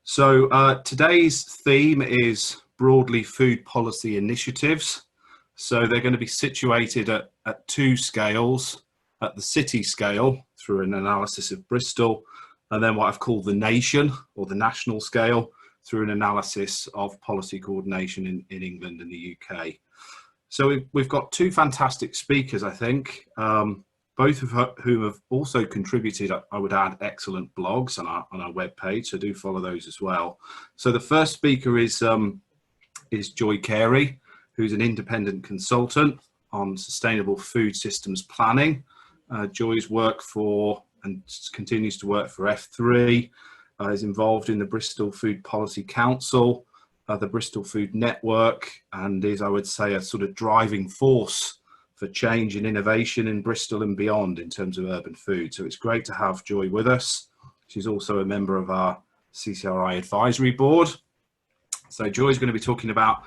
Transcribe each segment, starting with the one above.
Today's theme is broadly food policy initiatives. So they're going to be situated at two scales, at the city scale through an analysis of Bristol, and then what I've called the nation or the national scale through an analysis of policy coordination in England and the UK. So we've got two fantastic speakers, I think, both of whom have also contributed, I would add, excellent blogs on our webpage, so do follow those as well. So the first speaker is Joy Carey, who's an independent consultant on sustainable food systems planning. Joy's worked for and continues to work for F3, is involved in the Bristol Food Policy Council, the Bristol Food Network, and is, I would say, a sort of driving force for change and innovation in Bristol and beyond in terms of urban food. So it's great to have Joy with us. She's also a member of our CCRI advisory board. So Joy's going to be talking about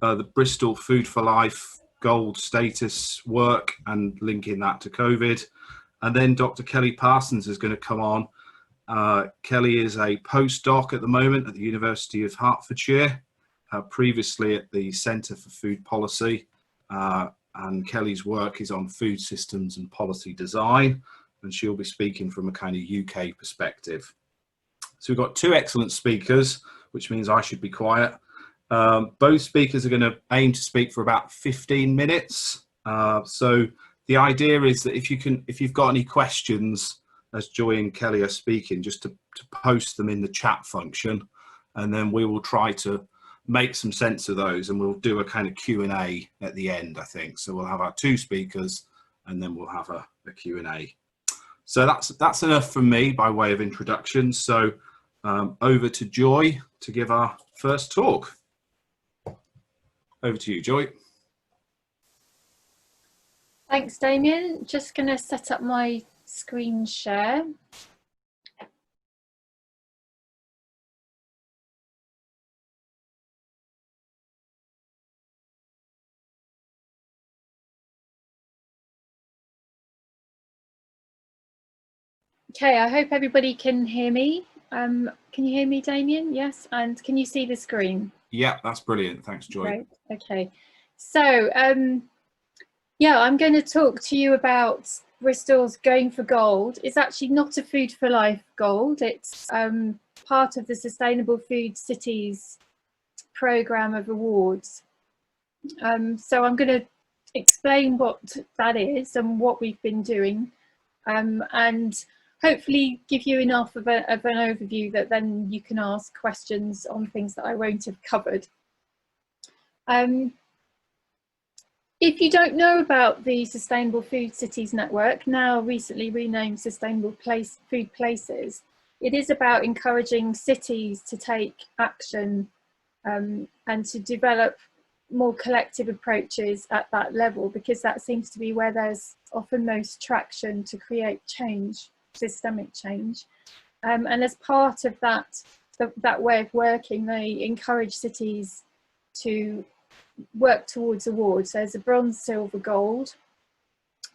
the Bristol Food for Life gold status work and linking that to COVID. And then Dr. Kelly Parsons is going to come on. Kelly is a postdoc at the moment at the University of Hertfordshire, previously at the Centre for Food Policy. And Kelly's work is on food systems and policy design, and she'll be speaking from a kind of UK perspective. So we've got two excellent speakers, which means I should be quiet. Both speakers are going to aim to speak for about 15 minutes. So the idea is that if you've got any questions as Joy and Kelly are speaking, just to post them in the chat function, and then we will try to make some sense of those, and we'll do a kind of Q&A at the end, I think. So we'll have our two speakers and then we'll have a Q&A. So that's enough from me by way of introduction. So over to Joy to give our first talk. Over to you, Joy. Thanks, Damien. Just going to set up my screen share. Okay, I hope everybody can hear me. Can you hear me, Damien? Yes, and can you see the screen? Yeah, that's brilliant. Thanks, Joy. Great. Okay, so yeah, I'm going to talk to you about Bristol's Going for Gold. It's actually not a Food for Life gold. It's part of the Sustainable Food Cities programme of awards. So I'm going to explain what that is and what we've been doing, and hopefully give you enough of an overview that then you can ask questions on things that I won't have covered. If you don't know about the Sustainable Food Cities Network, now recently renamed Sustainable Food Places, it is about encouraging cities to take action and to develop more collective approaches at that level, because that seems to be where there's often most traction to create change, systemic change. And as part of that way of working, they encourage cities to work towards awards. There's a bronze, silver, gold.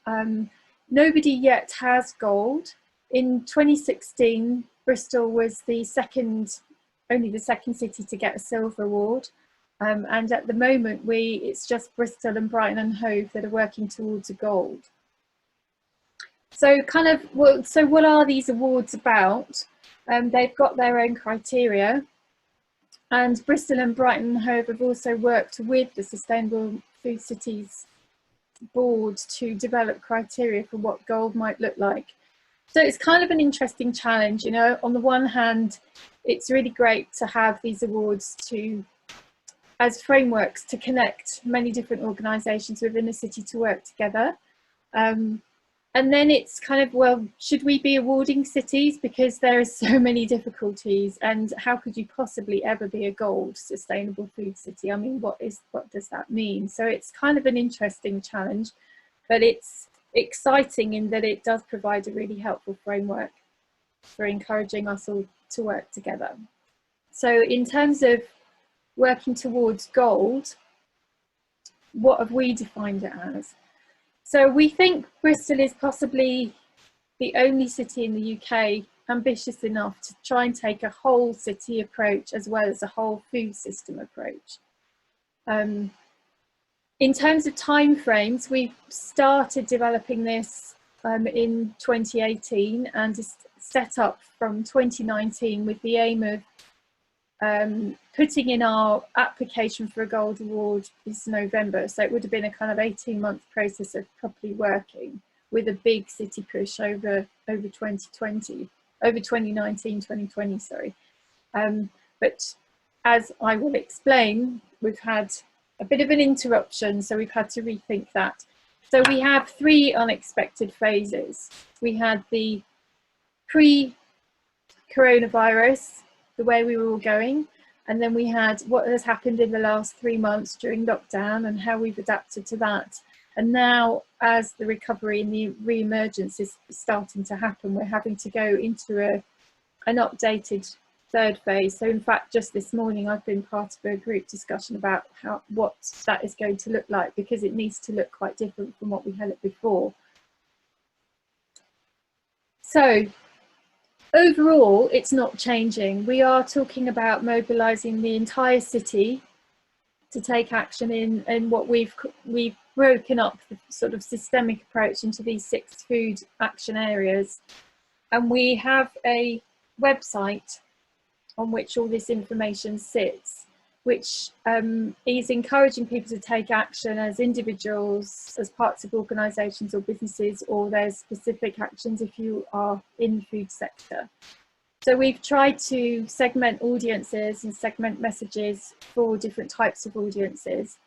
Nobody yet has gold. In 2016, Bristol was only the second city to get a silver award. And at the moment, it's just Bristol and Brighton and Hove that are working towards a gold. So so what are these awards about? They've got their own criteria. And Bristol and Brighton and Hove have also worked with the Sustainable Food Cities Board to develop criteria for what gold might look like. So it's kind of an interesting challenge, you know. On the one hand, it's really great to have these awards as frameworks to connect many different organisations within a city to work together. And then it's kind of, well, should we be awarding cities because there are so many difficulties, and how could you possibly ever be a gold sustainable food city? I mean, what does that mean? So it's kind of an interesting challenge, but it's exciting in that it does provide a really helpful framework for encouraging us all to work together. So in terms of working towards gold, what have we defined it as? So we think Bristol is possibly the only city in the UK ambitious enough to try and take a whole city approach as well as a whole food system approach. In terms of timeframes, we started developing this in 2018 and is set up from 2019 with the aim of putting in our application for a gold award this November. So it would have been a kind of 18-month process of properly working with a big city push over 2019, 2020, sorry. But as I will explain, we've had a bit of an interruption, so we've had to rethink that. So we have 3 unexpected phases. We had the pre-coronavirus, the way we were all going, and then we had what has happened in the last 3 months during lockdown and how we've adapted to that. And now, as the recovery and the re-emergence is starting to happen, we're having to go into an updated 3rd phase. So in fact, just this morning I've been part of a group discussion about what that is going to look like, because it needs to look quite different from what we had it before. So overall, it's not changing. We are talking about mobilising the entire city to take action in what we've broken up the sort of systemic approach into these 6 food action areas. And we have a website on which all this information sits, which is encouraging people to take action as individuals, as parts of organisations or businesses, or there's specific actions if you are in the food sector. So we've tried to segment audiences and segment messages for different types of audiences.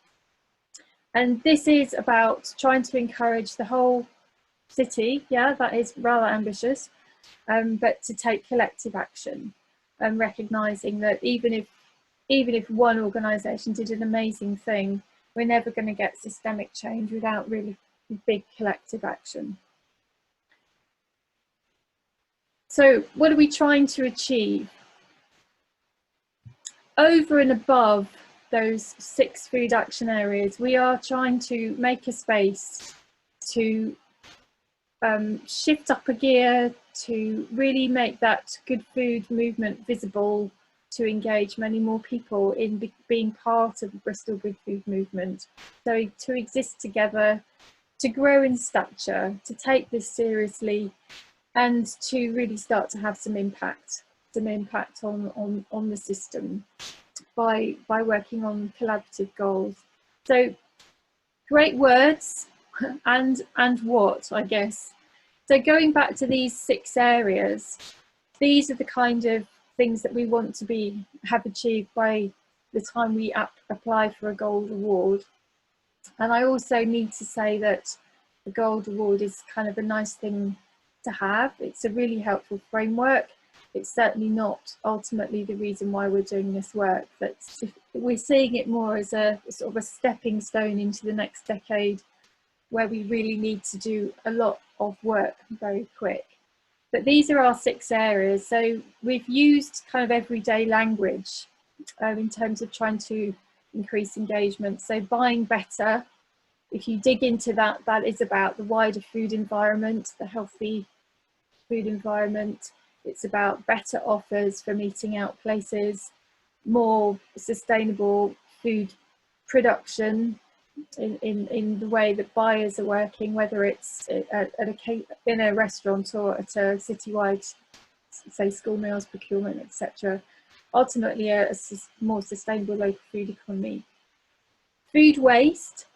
And this is about trying to encourage the whole city, yeah, that is rather ambitious, but to take collective action, and recognising that even if one organisation did an amazing thing, we're never going to get systemic change without really big collective action. So what are we trying to achieve? Over and above those 6 food action areas, we are trying to make a space to shift up a gear, to really make that good food movement visible, to engage many more people in being part of the Bristol Good Food movement. So to exist together, to grow in stature, to take this seriously, and to really start to have some impact on the system by working on collaborative goals. So great words, and what, I guess. So going back to these 6 areas, these are the kind of things that we want to have achieved by the time we apply for a gold award. And I also need to say that the gold award is kind of a nice thing to have. It's a really helpful framework. It's certainly not ultimately the reason why we're doing this work. But we're seeing it more as a sort of a stepping stone into the next decade, where we really need to do a lot of work very quick. But these are our 6 areas. So we've used kind of everyday language in terms of trying to increase engagement. So buying better, if you dig into that, that is about the wider food environment, the healthy food environment. It's about better offers from eating out places, more sustainable food production in the way that buyers are working, whether it's in a restaurant or at a citywide, say, school meals procurement, etc. Ultimately, a more sustainable local food economy. Food waste.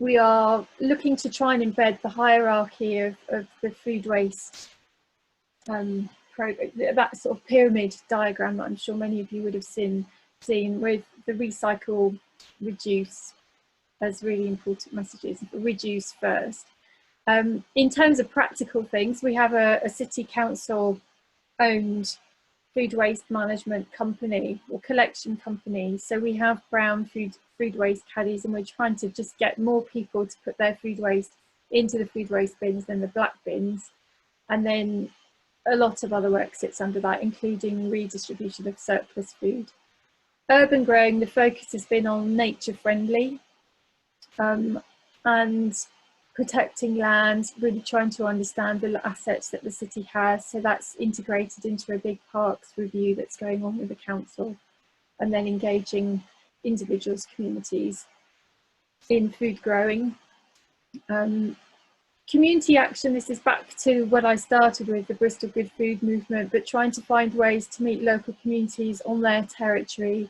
We are looking to try and embed the hierarchy of the food waste that sort of pyramid diagram that I'm sure many of you would have seen with the recycle, reduce as really important messages. Reduce first. In terms of practical things, we have a city council owned food waste management company or collection company. So we have brown food waste caddies, and we're trying to just get more people to put their food waste into the food waste bins than the black bins. And then a lot of other work sits under that, including redistribution of surplus food. Urban growing, the focus has been on nature friendly and protecting land, really trying to understand the assets that the city has. So that's integrated into a big parks review that's going on with the council, and then engaging individuals, communities in food growing. Community action, this is back to what I started with, the Bristol Good Food movement, but trying to find ways to meet local communities on their territory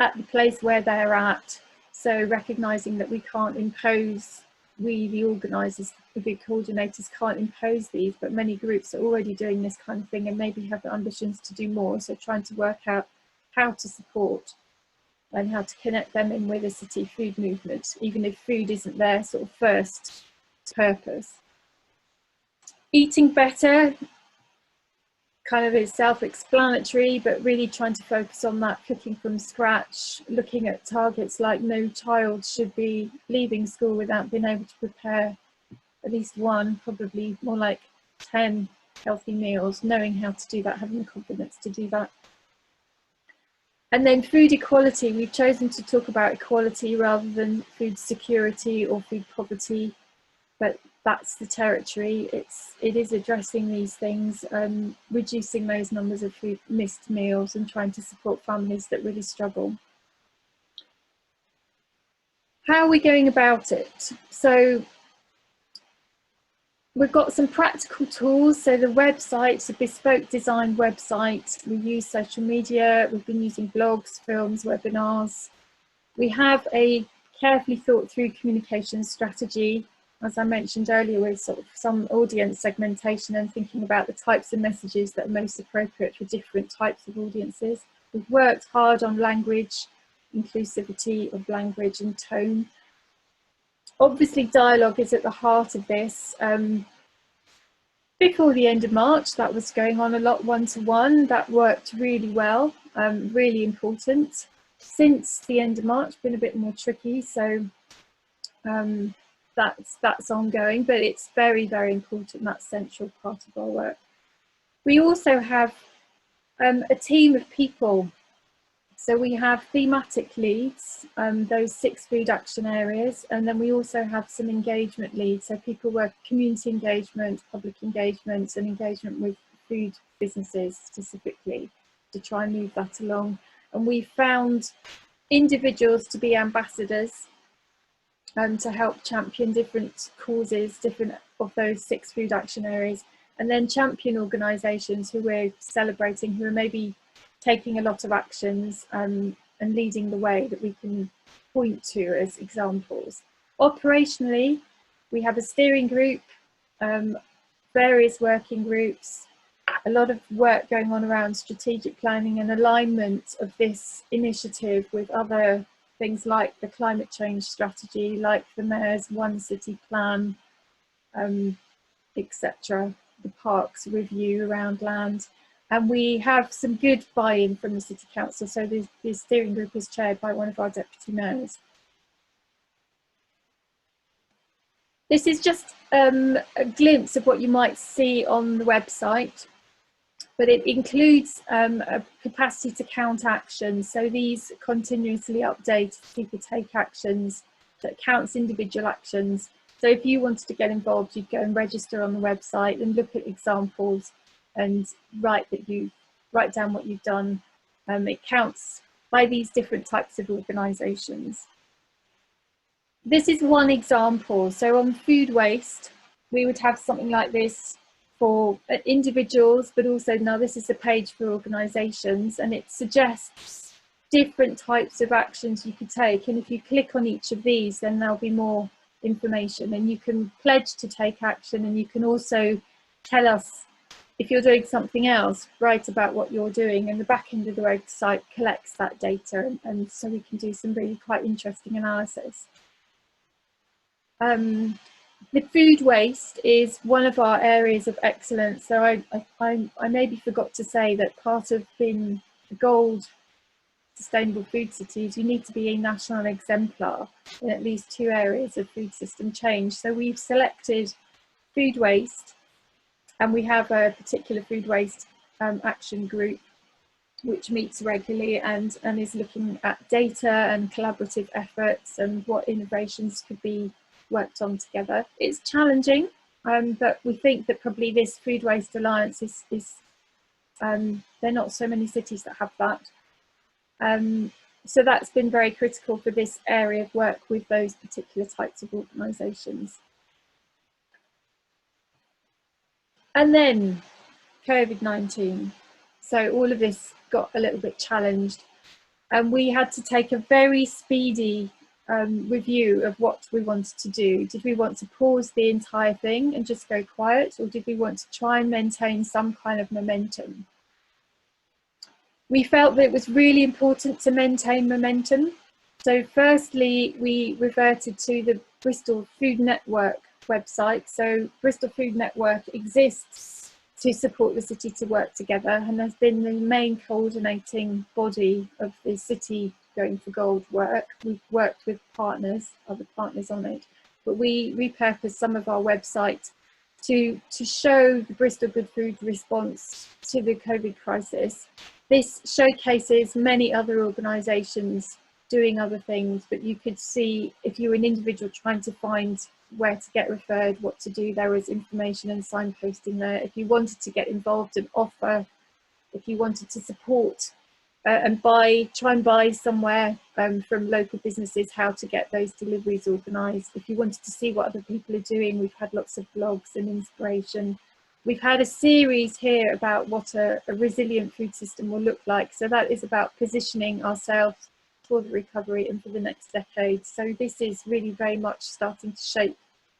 at the place where they're at. So recognising that we can't impose, we the organisers, the big coordinators can't impose these, but many groups are already doing this kind of thing and maybe have ambitions to do more. So trying to work out how to support and how to connect them in with the city food movement, even if food isn't their sort of first purpose. Eating better kind of is self-explanatory, but really trying to focus on that cooking from scratch, looking at targets like no child should be leaving school without being able to prepare at least one, probably more like 10 healthy meals, knowing how to do that, having the confidence to do that. And then food equality, we've chosen to talk about equality rather than food security or food poverty, but that's the territory. It is addressing these things, reducing those numbers of food missed meals and trying to support families that really struggle. How are we going about it? So we've got some practical tools. So the website's a bespoke design website. We use social media. We've been using blogs, films, webinars. We have a carefully thought through communication strategy, as I mentioned earlier, with sort of some audience segmentation and thinking about the types of messages that are most appropriate for different types of audiences. We've worked hard on language, inclusivity of language and tone. Obviously, dialogue is at the heart of this. Before the end of March, that was going on a lot one-to-one. That worked really well, really important. Since the end of March, been a bit more tricky, so that's ongoing, but it's very, very important. That's central part of our work. We also have a team of people. So we have thematic leads, those 6 food action areas, and then we also have some engagement leads. So people work community engagement, public engagement, and engagement with food businesses specifically to try and move that along. And we found individuals to be ambassadors to help champion different causes, different of those 6 food action areas, and then champion organisations who we're celebrating, who are maybe taking a lot of actions and leading the way that we can point to as examples. Operationally, we have a steering group, various working groups, a lot of work going on around strategic planning and alignment of this initiative with other things like the climate change strategy, like the Mayor's One City Plan, etc., the parks review around land. And we have some good buy-in from the City Council. So the steering group is chaired by one of our deputy mayors. This is just a glimpse of what you might see on the website, but it includes a capacity to count actions. So these continuously update, people take actions, that counts individual actions. So if you wanted to get involved, you'd go and register on the website and look at examples and write down what you've done. It counts by these different types of organisations. This is one example. So on food waste, we would have something like this for individuals, but also now this is a page for organisations, and it suggests different types of actions you could take. And if you click on each of these, then there'll be more information, and you can pledge to take action, and you can also tell us if you're doing something else, write about what you're doing, and the back end of the website collects that data, and so we can do some really quite interesting analysis. The food waste is one of our areas of excellence. So I maybe forgot to say that part of being the gold sustainable food cities, you need to be a national exemplar in at least 2 areas of food system change. So we've selected food waste, and we have a particular food waste action group which meets regularly and is looking at data and collaborative efforts and what innovations could be worked on together. It's challenging, but we think that probably this Food Waste Alliance is there are not so many cities that have that. So that's been very critical for this area of work with those particular types of organisations. And then COVID-19. So all of this got a little bit challenged, and we had to take a very speedy review of what we wanted to do. Did we want to pause the entire thing and just go quiet, or did we want to try and maintain some kind of momentum? We felt that it was really important to maintain momentum. So firstly, we reverted to the Bristol Food Network website. So Bristol Food Network exists to support the city to work together, and has been the main coordinating body of the city Going for Gold work. We've worked with partners, other partners on it, but we repurposed some of our website to show the Bristol Good Food response to the COVID crisis. This showcases many other organisations doing other things, but you could see if you were an individual trying to find where to get referred, what to do, there was information and signposting there. If you wanted to get involved and offer, if you wanted to support and try and buy somewhere from local businesses, how to get those deliveries organised. If you wanted to see what other people are doing, we've had lots of blogs and inspiration. We've had a series here about what a resilient food system will look like. So that is about positioning ourselves for the recovery and for the next decade. So this is really very much starting to shape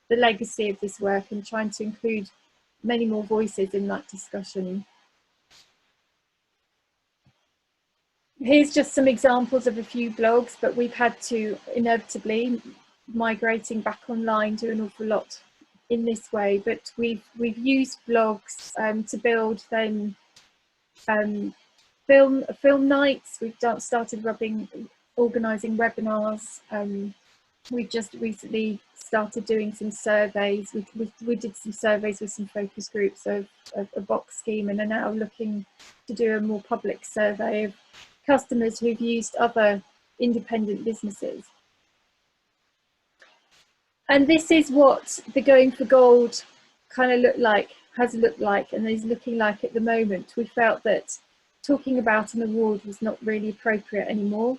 the legacy of this work and trying to include many more voices in that discussion. Here's just some examples of a few blogs, but we've had to inevitably, migrating back online, do an awful lot in this way. But we've used blogs to build then film nights. We've started organising webinars. We've just recently started doing some surveys. We did some surveys with some focus groups of a box scheme, and are now looking to do a more public survey of customers who've used other independent businesses. And this is what the Going for Gold kind of has looked like and is looking like at the moment. We felt that talking about an award was not really appropriate anymore.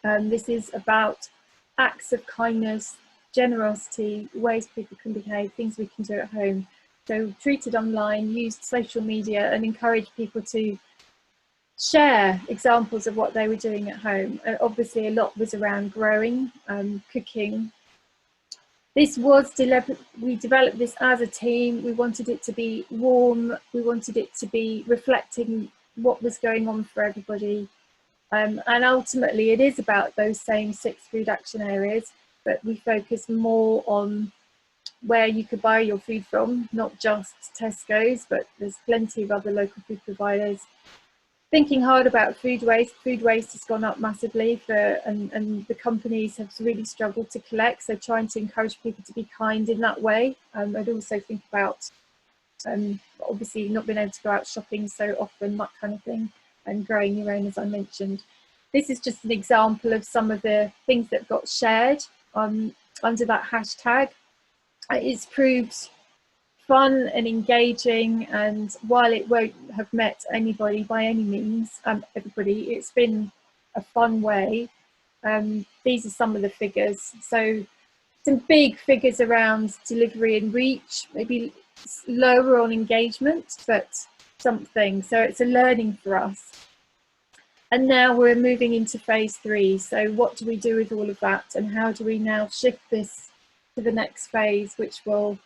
This is about acts of kindness, generosity, ways people can behave, things we can do at home. So treated online, used social media and encouraged people to share examples of what they were doing at home. Obviously a lot was around growing, cooking. This was we developed this as a team. We wanted it to be warm. We wanted it to be reflecting what was going on for everybody. And ultimately it is about those same 6 food action areas, but we focus more on where you could buy your food from, not just Tesco's, but there's plenty of other local food providers. Thinking hard about food waste. Food waste has gone up massively and the companies have really struggled to collect. So trying to encourage people to be kind in that way. I'd also think about obviously not being able to go out shopping so often, that kind of thing, and growing your own, as I mentioned. This is just an example of some of the things that got shared under that hashtag. It's proved fun and engaging, and while it won't have met anybody by any means, everybody, it's been a fun way. These are some of the figures. So some big figures around delivery and reach, maybe lower on engagement, but something. So it's a learning for us. And now we're moving into phase 3. So what do we do with all of that, and how do we now shift this to the next phase, which will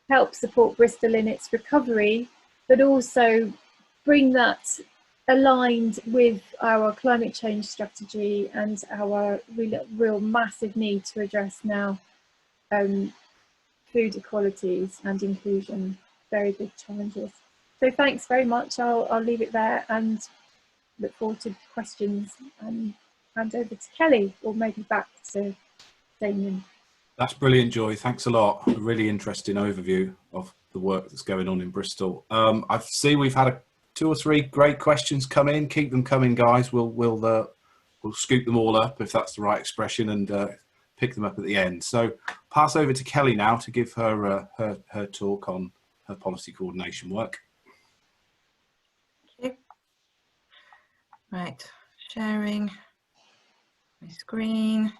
help support Bristol in its recovery, but also bring that aligned with our climate change strategy and our real massive need to address now food equalities and inclusion, very big challenges. So thanks very much. I'll leave it there and look forward to questions and hand over to Kelly, or maybe back to Damien. That's brilliant, Joy. Thanks a lot. A really interesting overview of the work that's going on in Bristol. I see we've had 2 or 3 great questions come in. Keep them coming, guys. We'll scoop them all up, if that's the right expression, and pick them up at the end. So pass over to Kelly now to give her her talk on her policy coordination work. Thank you. Right, sharing my screen.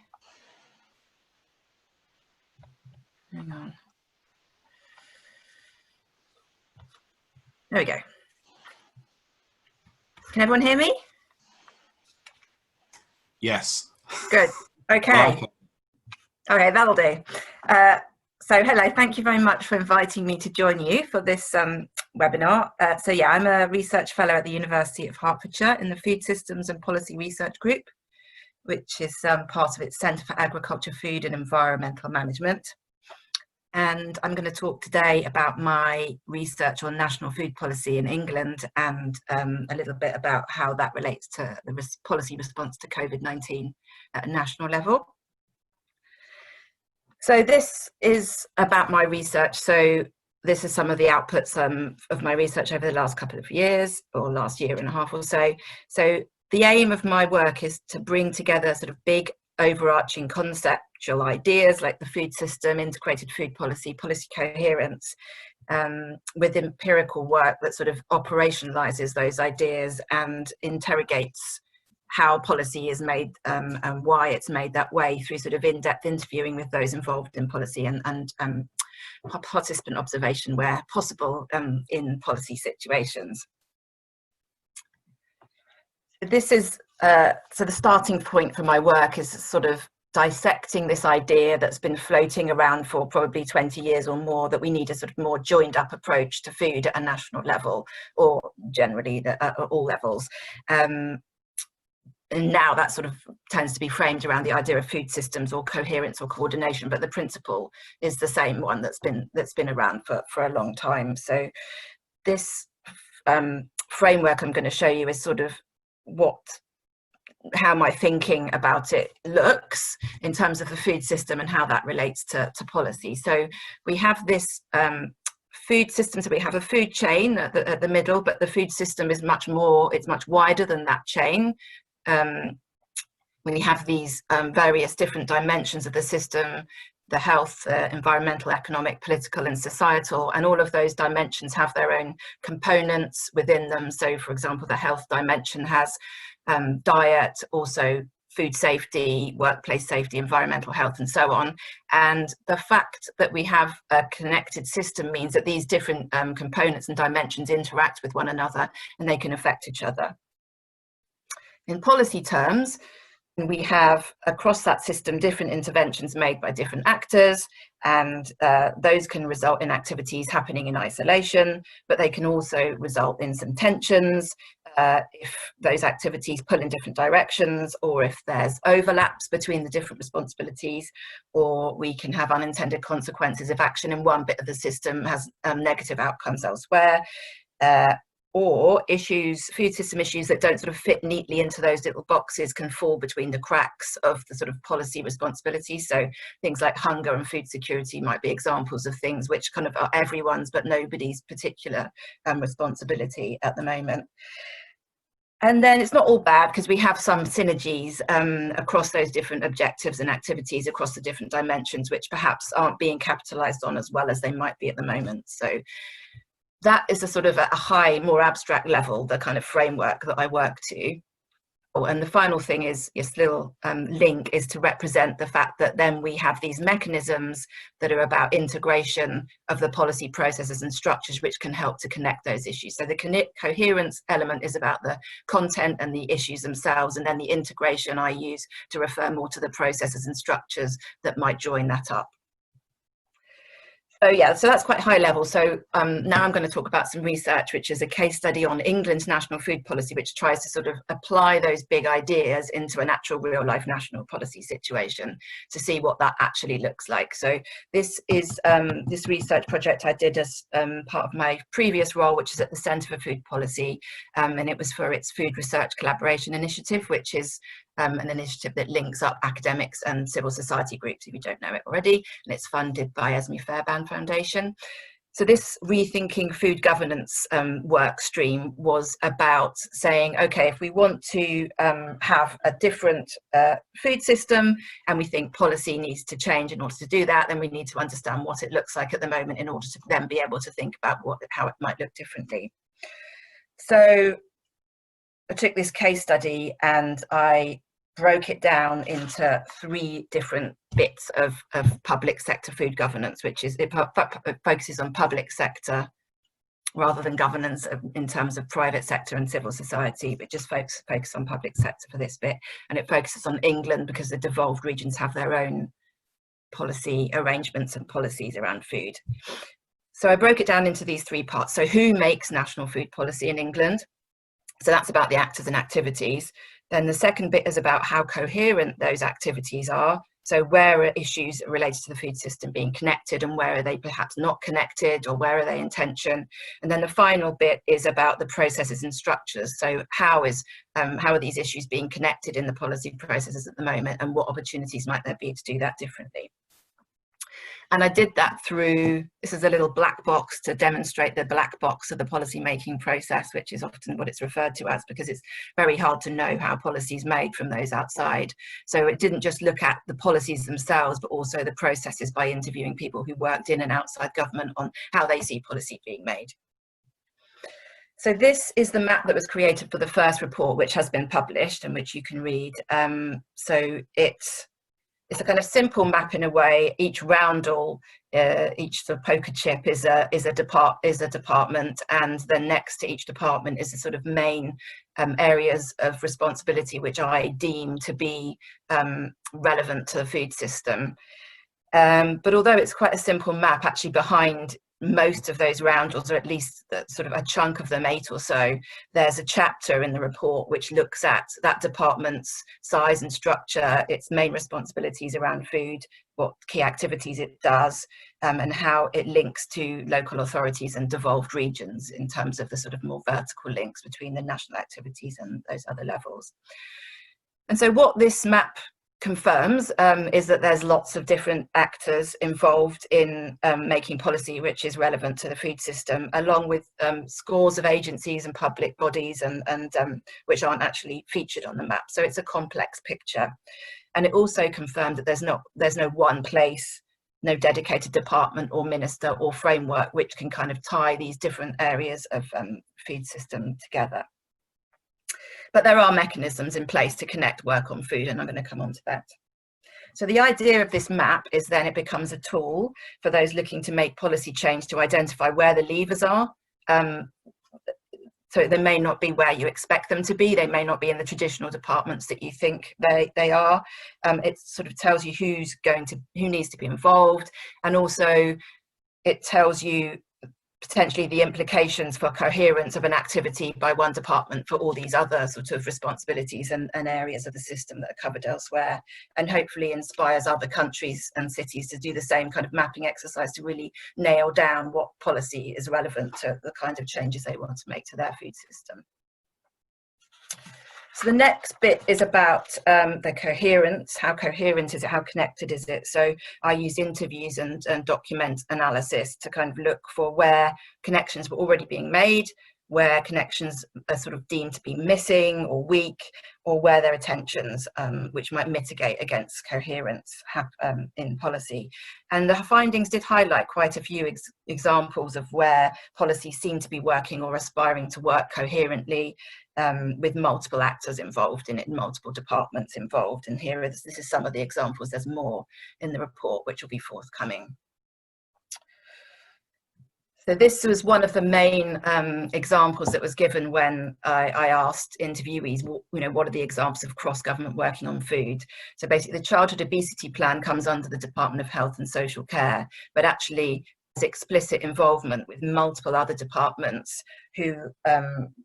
Hang on. There we go. Can everyone hear me? Yes. Good. Okay. Okay, that'll do. So hello, thank you very much for inviting me to join you for this webinar. So yeah, I'm a research fellow at the University of Hertfordshire in the Food Systems and Policy Research Group, which is part of its Centre for Agriculture, Food and Environmental Management. And I'm going to talk today about my research on national food policy in England and a little bit about how that relates to the policy response to COVID-19 at a national level. So this is about my research. So this is some of the outputs of my research over the last couple of years, or last year and a half or so. So the aim of my work is to bring together sort of big overarching conceptual ideas like the food system, integrated food policy, policy coherence, with empirical work that sort of operationalizes those ideas and interrogates how policy is made and why it's made that way through sort of in-depth interviewing with those involved in policy and participant observation where possible in policy situations. This is, so the starting point for my work is sort of dissecting this idea that's been floating around for probably 20 years or more, that we need a sort of more joined up approach to food at a national level, or generally at all levels. And now that sort of tends to be framed around the idea of food systems or coherence or coordination, but the principle is the same one that's been around for a long time. So this framework I'm going to show you is sort of how my thinking about it looks in terms of the food system and how that relates to policy. So we have this food system, so we have a food chain at the middle, but the food system is much more, it's much wider than that chain. When you have these various different dimensions of the system, the health, environmental, economic, political and societal, and all of those dimensions have their own components within them. So for example, the health dimension has diet, also food safety, workplace safety, environmental health and so on. And the fact that we have a connected system means that these different components and dimensions interact with one another and they can affect each other. In policy terms, we have across that system different interventions made by different actors, and those can result in activities happening in isolation, but they can also result in some tensions if those activities pull in different directions, or if there's overlaps between the different responsibilities, or we can have unintended consequences if action in one bit of the system has negative outcomes elsewhere. Or food system issues that don't sort of fit neatly into those little boxes can fall between the cracks of the sort of policy responsibilities. So things like hunger and food security might be examples of things which kind of are everyone's but nobody's particular responsibility at the moment. And then it's not all bad because we have some synergies across those different objectives and activities across the different dimensions, which perhaps aren't being capitalized on as well as they might be at the moment. So that is a sort of a high, more abstract level, the kind of framework that I work to. Oh, and the final thing is, this little link is to represent the fact that then we have these mechanisms that are about integration of the policy processes and structures which can help to connect those issues. So the coherence element is about the content and the issues themselves, and then the integration I use to refer more to the processes and structures that might join that up. So yeah, so that's quite high level. So now I'm going to talk about some research, which is a case study on England's national food policy, which tries to sort of apply those big ideas into an actual real life national policy situation to see what that actually looks like. So this is this research project I did as part of my previous role, which is at the Centre for Food Policy, and it was for its Food Research Collaboration Initiative, which is an initiative that links up academics and civil society groups, if you don't know it already, and it's funded by Esme Fairbairn Foundation. So this rethinking food governance work stream was about saying, okay, if we want to have a different food system and we think policy needs to change in order to do that, then we need to understand what it looks like at the moment in order to then be able to think about how it might look differently. So I took this case study and I broke it down into 3 different bits of public sector food governance, which is, it focuses on public sector rather than governance in terms of private sector and civil society, but just focus on public sector for this bit. And it focuses on England because the devolved regions have their own policy arrangements and policies around food. So I broke it down into these 3 parts. So who makes national food policy in England? So that's about the actors and activities. Then the second bit is about how coherent those activities are. So where are issues related to the food system being connected and where are they perhaps not connected, or where are they in tension? And then the final bit is about the processes and structures. So how are these issues being connected in the policy processes at the moment, and what opportunities might there be to do that differently? And I did that through, this is a little black box to demonstrate the black box of the policy making process, which is often what it's referred to as, because it's very hard to know how policy is made from those outside. So it didn't just look at the policies themselves, but also the processes by interviewing people who worked in and outside government on how they see policy being made. So this is the map that was created for the first report, which has been published and which you can read. So it's a kind of simple map in a way. Each roundel, each sort of poker chip is a department, and then next to each department is the sort of main areas of responsibility which I deem to be relevant to the food system. But although it's quite a simple map, actually behind most of those roundels, or at least sort of a chunk of them, 8 or so, there's a chapter in the report which looks at that department's size and structure, its main responsibilities around food, what key activities it does, and how it links to local authorities and devolved regions in terms of the sort of more vertical links between the national activities and those other levels. And so what this map confirms is that there's lots of different actors involved in making policy which is relevant to the food system, along with scores of agencies and public bodies and which aren't actually featured on the map. So it's a complex picture. And it also confirmed that there's no one place, no dedicated department or minister or framework which can kind of tie these different areas of food system together. But there are mechanisms in place to connect work on food, and I'm going to come on to that. So the idea of this map is then it becomes a tool for those looking to make policy change to identify where the levers are. So they may not be where you expect them to be. They may not be in the traditional departments that you think they are. It sort of tells you who needs to be involved, and also it tells you potentially the implications for coherence of an activity by one department for all these other sort of responsibilities and areas of the system that are covered elsewhere, and hopefully inspires other countries and cities to do the same kind of mapping exercise to really nail down what policy is relevant to the kind of changes they want to make to their food system. So the next bit is about the coherence. How coherent is it? How connected is it? So I use interviews and document analysis to kind of look for where connections were already being made, where connections are sort of deemed to be missing or weak, or where there are tensions which might mitigate against coherence in policy. And the findings did highlight quite a few examples of where policies seem to be working or aspiring to work coherently, with multiple actors involved in it, multiple departments involved. And this is some of the examples. There's more in the report which will be forthcoming. So this was one of the main examples that was given when I asked interviewees, what are the examples of cross-government working on food? So basically the childhood obesity plan comes under the Department of Health and Social Care, but actually there's explicit involvement with multiple other departments who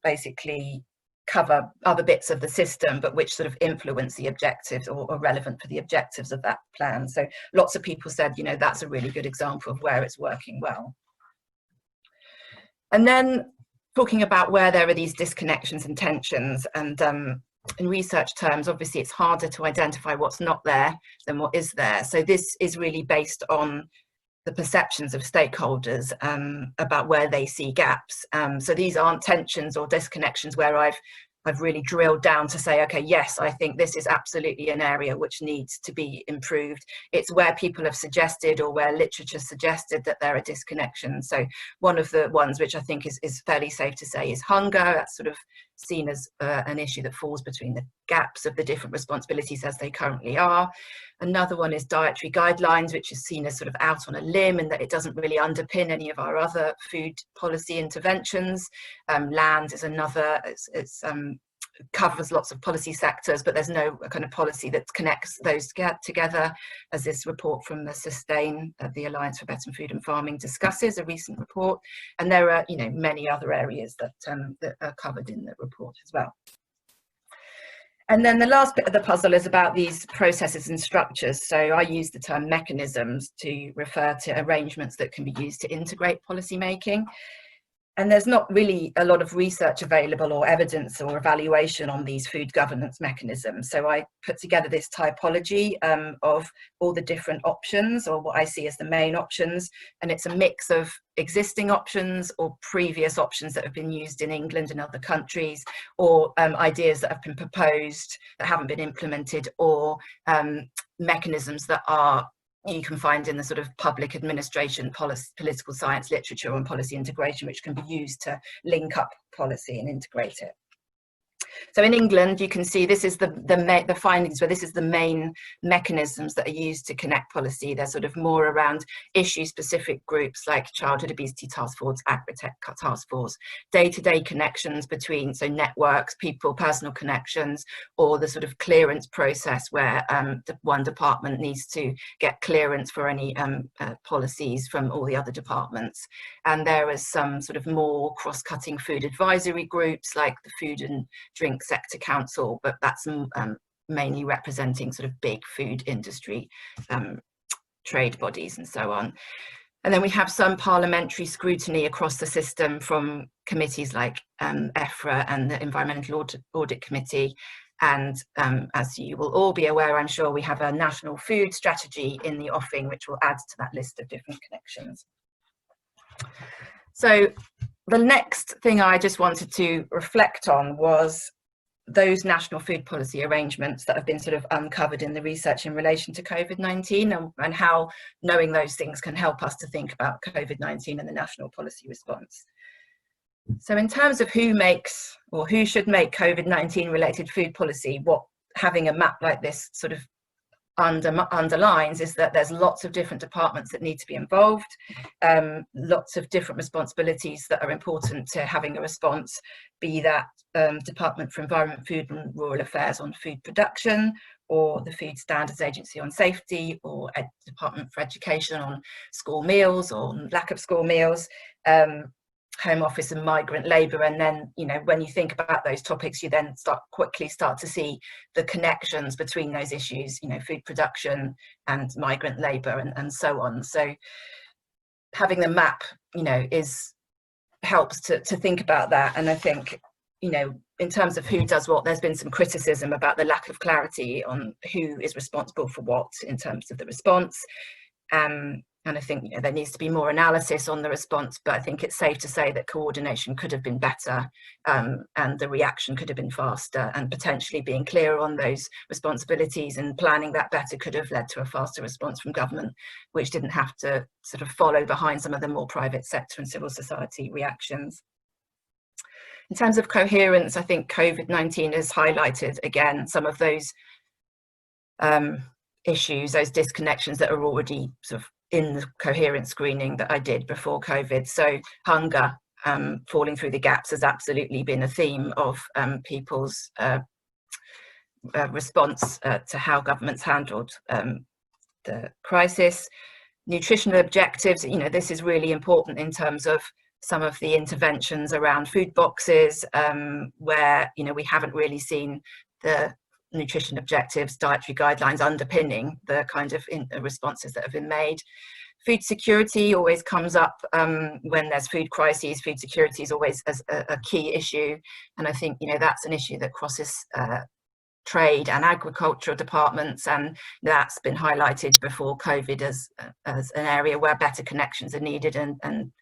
basically cover other bits of the system, but which sort of influence the objectives or are relevant for the objectives of that plan. So lots of people said, that's a really good example of where it's working well. And then talking about where there are these disconnections and tensions, and in research terms, obviously it's harder to identify what's not there than what is there. So this is really based on the perceptions of stakeholders about where they see gaps. So these aren't tensions or disconnections where I've really drilled down to say, okay, yes, I think this is absolutely an area which needs to be improved. It's where people have suggested, or where literature suggested, that there are disconnections. So one of the ones which I think is fairly safe to say is hunger. That's sort of seen as an issue that falls between the gaps of the different responsibilities as they currently are. Another one is dietary guidelines, which is seen as sort of out on a limb, and that it doesn't really underpin any of our other food policy interventions. Land is another. It's covers lots of policy sectors, but there's no kind of policy that connects those together, as this report from the Sustain, the Alliance for Better Food and Farming, discusses, a recent report. And there are, you know, many other areas that are covered in the report as well. And then the last bit of the puzzle is about these processes and structures. So I use the term mechanisms to refer to arrangements that can be used to integrate policy making. And there's not really a lot of research available or evidence or evaluation on these food governance mechanisms. So I put together this typology of all the different options, or what I see as the main options. And it's a mix of existing options or previous options that have been used in England and other countries, or ideas that have been proposed that haven't been implemented, or mechanisms that you can find in the sort of public administration, political science literature on policy integration, which can be used to link up policy and integrate it. So in England, you can see this is the findings where this is the main mechanisms that are used to connect policy. They're sort of more around issue-specific groups like Childhood Obesity Task Force, Agritech Task Force, day-to-day connections between, so networks, people, personal connections, or the sort of clearance process where one department needs to get clearance for any policies from all the other departments. And there is some sort of more cross-cutting food advisory groups like the Food and Drink Sector Council, but that's mainly representing sort of big food industry trade bodies and so on. And then we have some parliamentary scrutiny across the system from committees like EFRA and the Environmental Audit Committee. And as you will all be aware, I'm sure, we have a national food strategy in the offing, which will add to that list of different connections. So the next thing I just wanted to reflect on was those national food policy arrangements that have been sort of uncovered in the research in relation to COVID-19, and how knowing those things can help us to think about COVID-19 and the national policy response. So in terms of who makes, or who should make, COVID-19 related food policy, what having a map like this sort of underlines is that there's lots of different departments that need to be involved, lots of different responsibilities that are important to having a response, be that Department for Environment, Food and Rural Affairs on food production, or the Food Standards Agency on safety, or Department for Education on school meals or lack of school meals, Home Office and migrant labour. And then, you know, when you think about those topics, you then quickly start to see the connections between those issues, you know, food production and migrant labour and so on. So having the map, you know, helps to think about that. And I think, you know, in terms of who does what, there's been some criticism about the lack of clarity on who is responsible for what in terms of the response. And I think, you know, there needs to be more analysis on the response, but I think it's safe to say that coordination could have been better, and the reaction could have been faster, and potentially being clearer on those responsibilities and planning that better could have led to a faster response from government, which didn't have to sort of follow behind some of the more private sector and civil society reactions. In terms of coherence, I think COVID-19 has highlighted again some of those issues, those disconnections that are already sort of in the coherent screening that I did before COVID. So hunger, falling through the gaps, has absolutely been a theme of people's response to how governments handled the crisis. Nutritional objectives, you know, this is really important in terms of some of the interventions around food boxes, where, you know, we haven't really seen the nutrition objectives, dietary guidelines underpinning the kind of responses that have been made. Food security always comes up when there's food crises. Food security is always a key issue, and I think, you know, that's an issue that crosses trade and agricultural departments, and that's been highlighted before COVID as an area where better connections are needed, and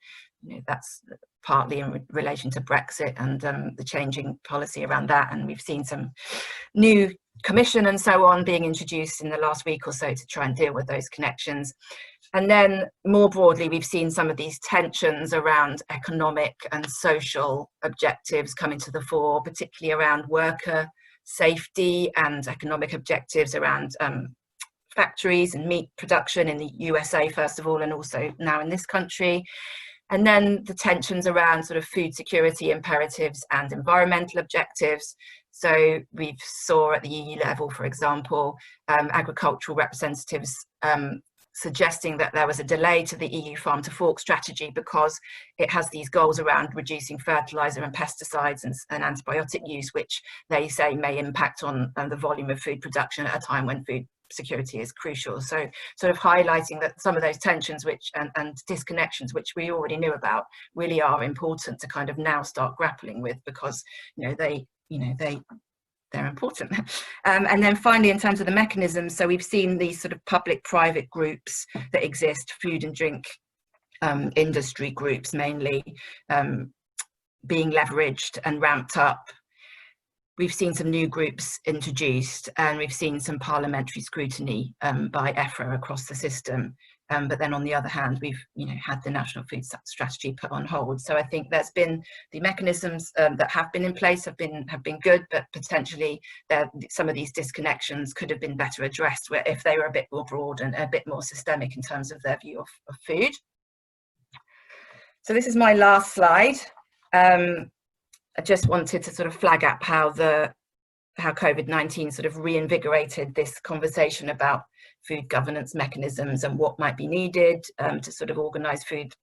you know, that's partly in relation to Brexit and the changing policy around that. And we've seen some new commission and so on being introduced in the last week or so to try and deal with those connections. And then more broadly, we've seen some of these tensions around economic and social objectives coming to the fore, particularly around worker safety and economic objectives around factories and meat production in the USA, first of all, and also now in this country. And then the tensions around sort of food security imperatives and environmental objectives. So we saw at the EU level, for example, agricultural representatives suggesting that there was a delay to the EU farm to fork strategy because it has these goals around reducing fertiliser and pesticides and antibiotic use, which they say may impact on the volume of food production at a time when food security is crucial. So sort of highlighting that some of those tensions and disconnections, which we already knew about, really are important to kind of now start grappling with, because they're important. And then finally, in terms of the mechanisms, so we've seen these sort of public-private groups that exist, food and drink industry groups mainly, being leveraged and ramped up. We've seen some new groups introduced, and we've seen some parliamentary scrutiny by EFRA across the system. But then on the other hand, we've had the National Food Strategy put on hold. So I think there's been the mechanisms that have been in place have been good, but potentially some of these disconnections could have been better addressed if they were a bit more broad and a bit more systemic in terms of their view of food. So this is my last slide. I just wanted to sort of flag up how COVID-19 sort of reinvigorated this conversation about food governance mechanisms and what might be needed to sort of organise food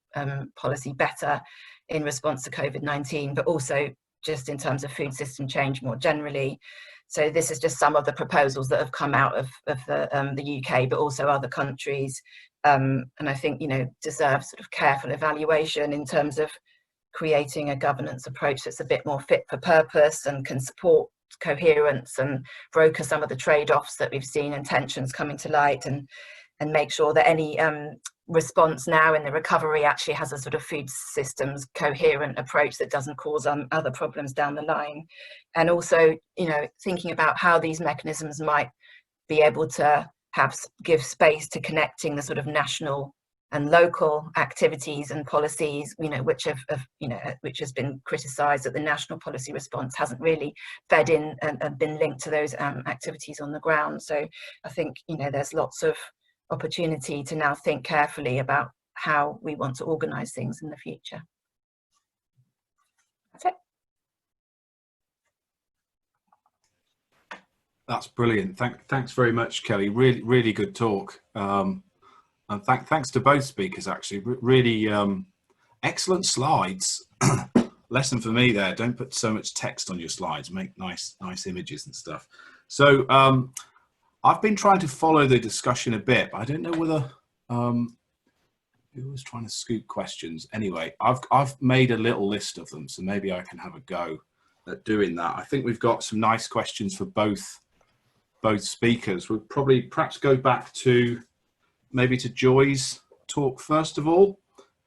policy better in response to COVID-19, but also just in terms of food system change more generally. So this is just some of the proposals that have come out of the UK, but also other countries, and I think deserve sort of careful evaluation in terms of creating a governance approach that's a bit more fit for purpose and can support coherence and broker some of the trade-offs that we've seen and tensions coming to light, and make sure that any response now in the recovery actually has a sort of food systems coherent approach that doesn't cause other problems down the line. And also thinking about how these mechanisms might be able to give space to connecting the sort of national and local activities and policies, which has been criticised that the national policy response hasn't really fed in and been linked to those activities on the ground. So I think there's lots of opportunity to now think carefully about how we want to organise things in the future. That's it. That's brilliant. Thanks very much, Kelly. Really good talk. And thanks to both speakers, actually. Really excellent slides. Lesson for me there, don't put so much text on your slides, make nice images and stuff. So I've been trying to follow the discussion a bit, but I don't know whether who was trying to scoop questions. Anyway, I've made a little list of them, so maybe I can have a go at doing that. I think we've got some nice questions for both speakers. We'll perhaps go back to maybe to Joy's talk first of all.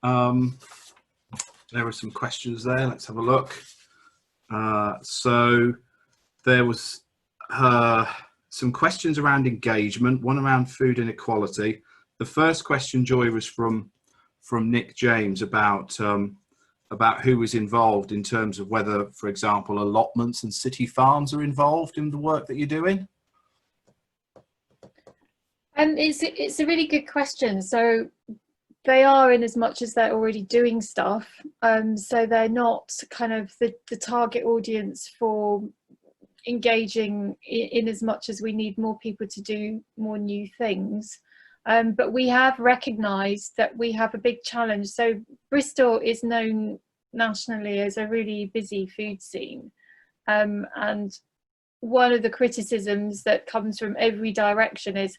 There were some questions there. Let's have a look. So there was some questions around engagement, one around food inequality. The first question, Joy, was from Nick James about who was involved in terms of whether, for example, allotments and city farms are involved in the work that you're doing. It's a really good question. So they are, in as much as they're already doing stuff. So they're not kind of the target audience for engaging in as much as we need more people to do more new things. But we have recognised that we have a big challenge. So Bristol is known nationally as a really busy food scene. And one of the criticisms that comes from every direction is,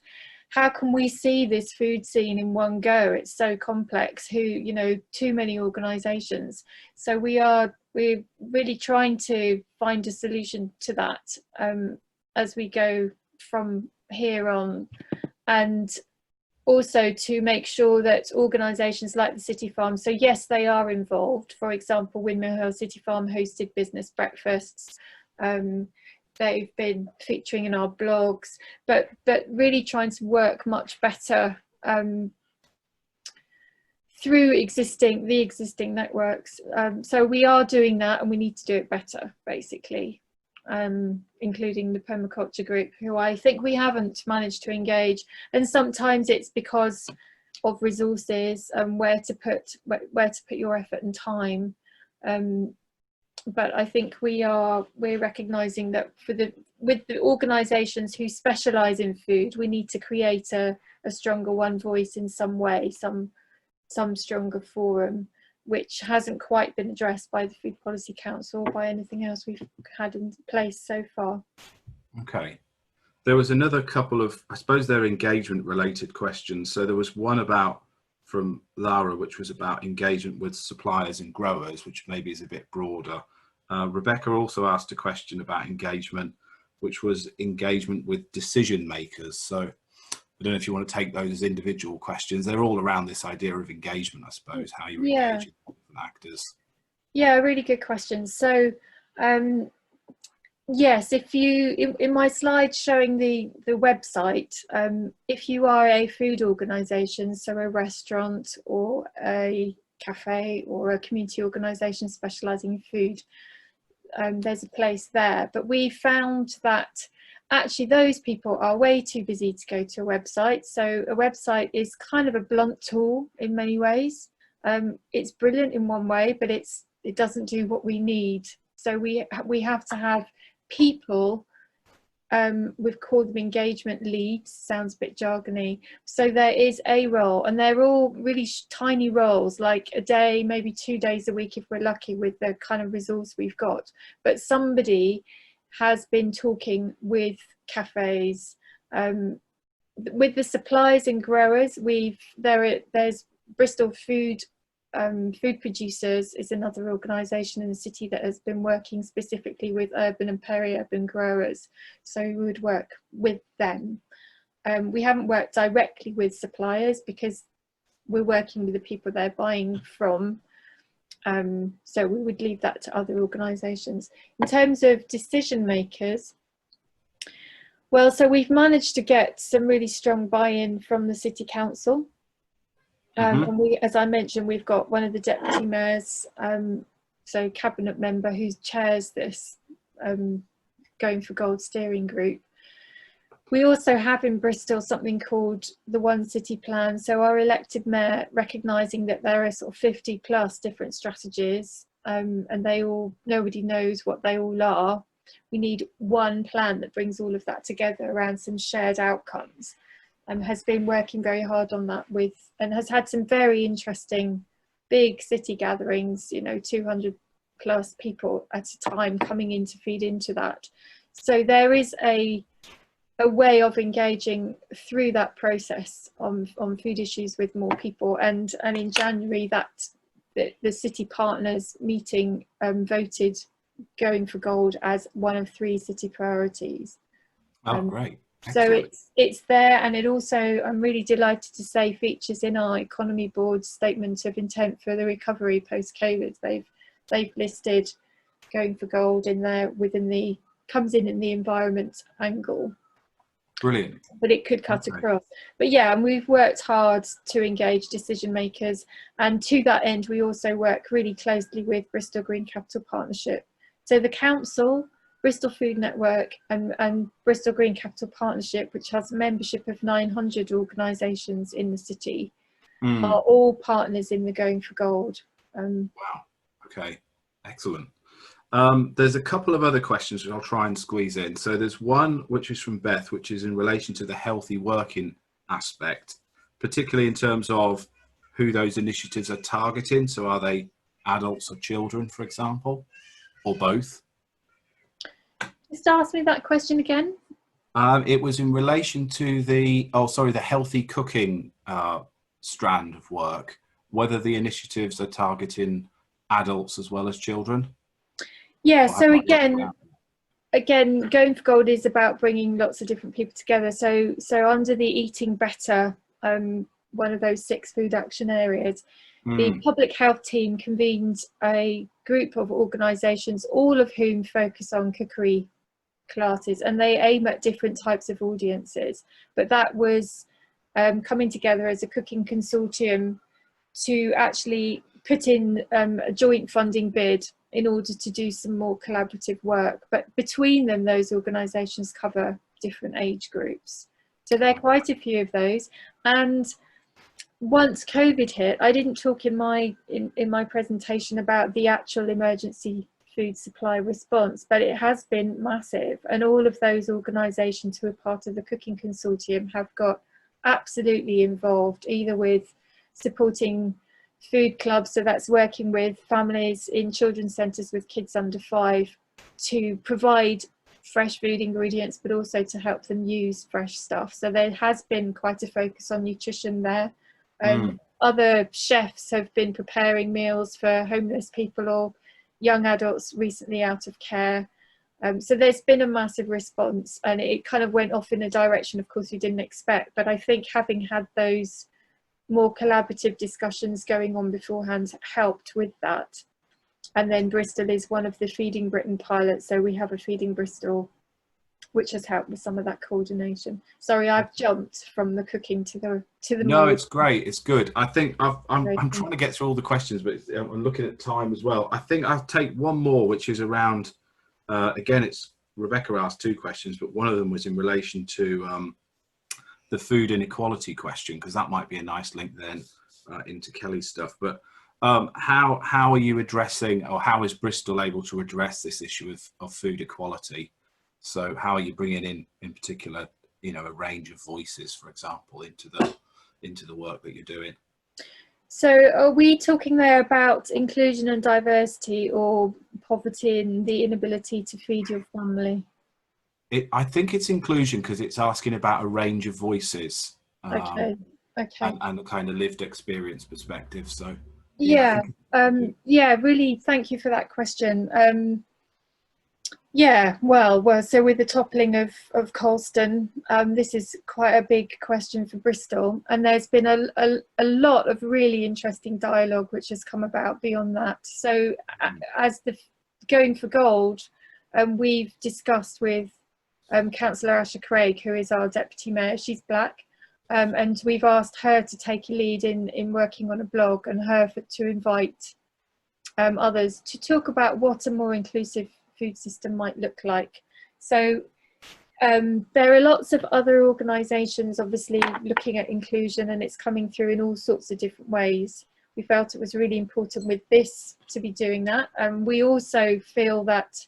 how can we see this food scene in one go? It's so complex, too many organisations. So we're really trying to find a solution to that. as we go from here on, and also to make sure that organisations like the City Farm, so yes, they are involved. For example, Windmill Hill City Farm hosted business breakfasts. They've been featuring in our blogs, but really trying to work much better through the existing networks. So we are doing that, and we need to do it better, basically. Including the Permaculture Group, who I think we haven't managed to engage, and sometimes it's because of resources and where to put your effort and time. But I think we're recognising that with the organisations who specialise in food, we need to create a stronger one voice in some way, some stronger forum, which hasn't quite been addressed by the Food Policy Council or by anything else we've had in place so far. Okay. There was another couple of, I suppose they're engagement related questions. So there was one from Lara, which was about engagement with suppliers and growers, which maybe is a bit broader. Rebecca also asked a question about engagement, which was engagement with decision makers. So I don't know if you want to take those as individual questions. They're all around this idea of engagement, I suppose, how you engage with actors. Yeah, really good question. So yes, if you, in my slide showing the website, if you are a food organisation, so a restaurant or a cafe or a community organisation specialising in food, there's a place there. But we found that actually those people are way too busy to go to a website. So a website is kind of a blunt tool in many ways. It's brilliant in one way, but it doesn't do what we need. So we have to have people, we've called them engagement leads, sounds a bit jargony. So there is a role, and they're all really tiny roles, like a day, maybe 2 days a week if we're lucky with the kind of resource we've got. But somebody has been talking with cafes, with the suppliers and growers. There's Bristol Food Producers is another organisation in the city that has been working specifically with urban and peri-urban growers. So we would work with them. We haven't worked directly with suppliers because we're working with the people they're buying from. So we would leave that to other organisations. In terms of decision makers, well, so we've managed to get some really strong buy-in from the City Council. And we, as I mentioned, we've got one of the deputy mayors, so cabinet member, who chairs this Going for Gold steering group. We also have in Bristol something called the One City Plan. So our elected mayor, recognising that there are sort of 50 plus different strategies, and nobody knows what they all are. We need one plan that brings all of that together around some shared outcomes, and has been working very hard on that and has had some very interesting big city gatherings, 200 plus people at a time coming in to feed into that. So there is a way of engaging through that process on food issues with more people. And in January, the city partners meeting voted Going for Gold as one of 3 city priorities. Oh, great. Excellent. So it's there, and it also, I'm really delighted to say, features in our Economy Board's statement of intent for the recovery post-COVID. They've listed Going for Gold in there comes in the environment angle. Brilliant. But it could cut across. But yeah, and we've worked hard to engage decision makers, and to that end we also work really closely with Bristol Green Capital Partnership. So the council, Bristol Food Network and Bristol Green Capital Partnership, which has a membership of 900 organisations in the city, are all partners in the Going for Gold. Wow. Okay. Excellent. There's a couple of other questions which I'll try and squeeze in. So there's one which is from Beth, which is in relation to the healthy working aspect, particularly in terms of who those initiatives are targeting. So are they adults or children, for example, or both? Just ask me that question again. It was in relation to the healthy cooking strand of work, whether the initiatives are targeting adults as well as children. Yeah, so again, again, Going for Gold is about bringing lots of different people together. So under the Eating Better, one of those 6 food action areas, the public health team convened a group of organisations, all of whom focus on cookery classes, and they aim at different types of audiences. But that was coming together as a cooking consortium to actually put in a joint funding bid in order to do some more collaborative work. But between them, those organisations cover different age groups. So there are quite a few of those. And once COVID hit, I didn't talk in my presentation about the actual emergency food supply response, but it has been massive. And all of those organisations who are part of the cooking consortium have got absolutely involved, either with supporting food clubs, so that's working with families in children's centres with kids under 5 to provide fresh food ingredients, but also to help them use fresh stuff. So there has been quite a focus on nutrition there. Other chefs have been preparing meals for homeless people or young adults recently out of care. So there's been a massive response, and it kind of went off in a direction, of course, we didn't expect. But I think having had those more collaborative discussions going on beforehand helped with that. And then Bristol is one of the Feeding Britain pilots, so we have a Feeding Bristol, which has helped with some of that coordination. Sorry, I've jumped from the cooking to the No, more... it's great. It's good. I think I'm trying to get through all the questions, but I'm looking at time as well. I think I'll take one more, which is around, again, it's Rebecca asked 2 questions, but one of them was in relation to the food inequality question, because that might be a nice link then into Kelly's stuff. But how are you addressing, or how is Bristol able to address this issue of food equality? So how are you bringing in particular, you know, a range of voices, for example, into the work that you're doing? So are we talking there about inclusion and diversity, or poverty and the inability to feed your family? I think it's inclusion, because it's asking about a range of voices. Okay. And a kind of lived experience perspective. So yeah, really, thank you for that question. Yeah, well, so with the toppling of Colston, this is quite a big question for Bristol, and there's been a lot of really interesting dialogue which has come about beyond that. So as the Going for Gold, we've discussed with Councillor Asher Craig, who is our Deputy Mayor. She's Black, and we've asked her to take a lead in working on a blog, and her to invite others to talk about what a more inclusive food system might look like. So there are lots of other organisations obviously looking at inclusion, and it's coming through in all sorts of different ways. We felt it was really important with this to be doing that, and we also feel that